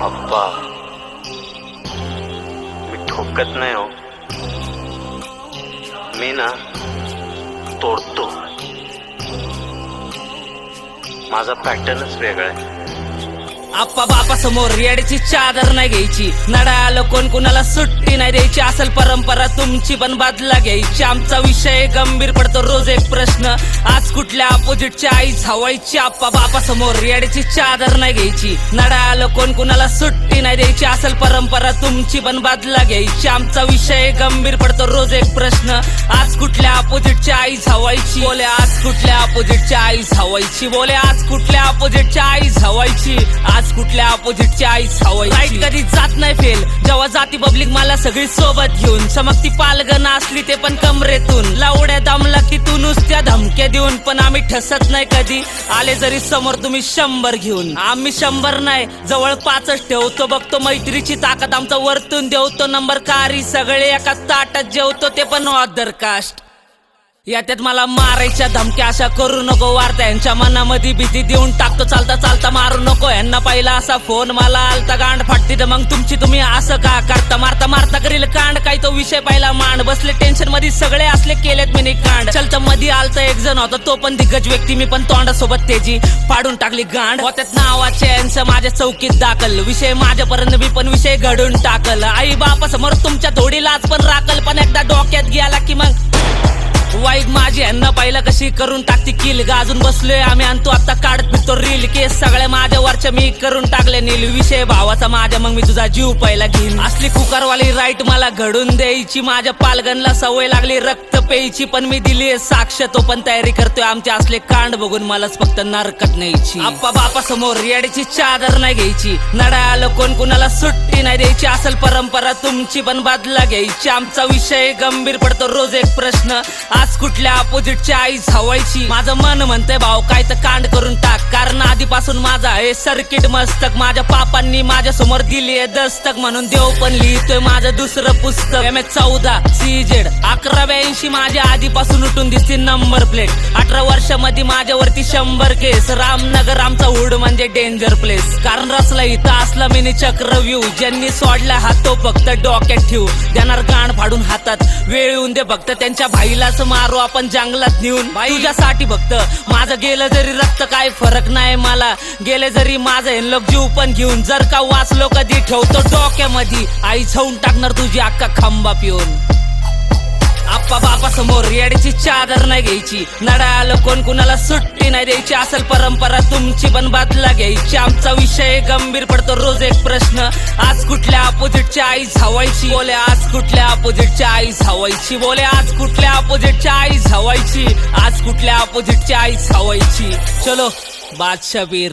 अप्पा मी ठोकत नाही हो, मी ना तोडतो. माझा पॅटर्नच वेगळा आहे. आप्पा बापा समोर येड्याची चादर नाही घ्यायची, नडा आलं कोण कुणाला सुट्टी नाही द्यायची. असल परंपरा तुमची पण बदला घ्यायची. आमचा विषय गंभीर पडतो रोज एक प्रश्न, आज कुठल्या अपोजिटची आई झावायची. आप्पा बापा समोर येड्याची चादर नाही घ्यायची, नडा आलं कोण कुणाला सुट्टी नाही द्यायची. असल परंपरा तुमची पण बदला घ्यायची. आमचा विषय गंभीर पडतो रोज एक प्रश्न, आज कुठल्या अपोजिटची आई झावायची. बोले आज कुठल्या अपोजिटची आई झावायची. बोले आज कुठल्या अपोजिटची आई झावायची. आज कुठल्या अपोजिटची आई झावायची. राईट कधी जात नाही फेल, जेव्हा जाती पब्लिक मला सगळी सोबत घेऊन. चमकती पालगण असली ते पण कमरेतून, लावड्या दमला की तू नुसत्या धमक्या देऊन. पण आम्ही ठसत नाही कधी, आले जरी समोर तुम्ही 100 घेऊन. आम्ही 100 नाही जवळ 5च ठेवतो. बघतो मैत्रीची ताकद आमचा वरतून देवतो. नंबर कारी सगळे एका ताटात जेवतो, ते पण अदर कास्ट. याच्यात मला मारायच्या धमक्या अशा करू नको वार्ता, यांच्या मनामध्ये भीती देऊन टाकतो. चालता चालता मारू नको यांना, पहिला असा फोन मला आलता गांड फाटती तर मग तुमची तुम्ही असं का करता. मारता मारता करील कांड, काही तो विषय पाहिला मांड. बसले टेन्शन मध्ये सगळे असले केलेत मी कांड. चलता मध्ये आलता एक जण होता तो पण दिग्गज व्यक्ती, मी पण तोंडासोबत त्याची फाडून टाकली गांड. होत्यात नावाचे यांचं माझ्या चौकीत दाखल, विषय माझ्यापर्यंत मी पण विषय घडून टाकल. आई बापा समोर तुमच्या थोडी लाज पण राखल, पण एकदा डोक्यात गेला की मग वाईट माझी यांना पाहिलं कशी करून टाकती किल. गाजून बसलोय आम्ही आणतो आता काढत फिरतो रील. केस सगळ्या माझ्या वरच्या मी करून टाकले नील. विषय भावाचा माझ्या मग मी तुझा जीव पहिला घेईन. असली कुकरवाली राईट मला घडून द्यायची. माझ्या पालगणला सवय लागली रक्त प्यायची, पण मी दिली साक्ष तो पण तयारी करतोय. आमचे असले कांड बघून मलाच फक्त नरकत न्यायची. आप्पा बापा समोर येड्याची चादर नाही घ्यायची, नडा आलं कोण कुणाला सुट्टी नाही द्यायची. असल परंपरा तुमची पण बदला घ्यायची. आमचा विषय गंभीर पडतो रोज एक प्रश्न, आज कुठल्या अपोजिटची आई झावायची. माझं मन म्हणतंय भाऊ काय तर कांड करून टाक, कारण आधीपासून माझा हे सर्किट मस्तक. माझ्या पापांनी माझ्या समोर दिली दस्तक, म्हणून देव पण लिहितोय माझं दुसरं पुस्तक. MS14 CZ 1182 माझ्या आधीपासून उठून दिसते नंबर प्लेट. 18 वर्षामध्ये माझ्यावरती 100 केस. रामनगर आमचा हुड म्हणजे डेंजर प्लेस, कारण रसला इथं असला मिनी चक्रव्यूह. ज्यांनी सोडला हात तो फक्त डोक्यात ठेवू, देणार गाण फाडून हातात. वेळ येऊन दे फक्त त्यांच्या भाईलाच मारू आपण जंगलात नेऊन. तुझ्यासाठी फक्त माझं गेलं जरी रक्त काय फरक नाही मला. गेले जरी माझं हे लोक जीव पण घेऊन. जर का वाचलो कधी ठेवतो डोक्यामध्ये, आई छाऊन टाकणार तुझी अक्का खंबा पिऊन. आप्पा बापा समोर येड्याची चादर नाही घ्यायची, नडा आलं कोण कुणाला सुट्टी नाही द्यायची. असल परंपरा तुमची पण बदला घ्यायची. आमचा विषय गंभीर पडतो रोज एक प्रश्न, आज कुठल्या अपोजिटची आई झावायची. बोले आज कुठल्या अपोजिटची आई झावायची. बोले आज कुठल्या अपोजिटची आई झावायची. आज कुठल्या अपोजिटची आई झावायची. चलो बादशाह वीर.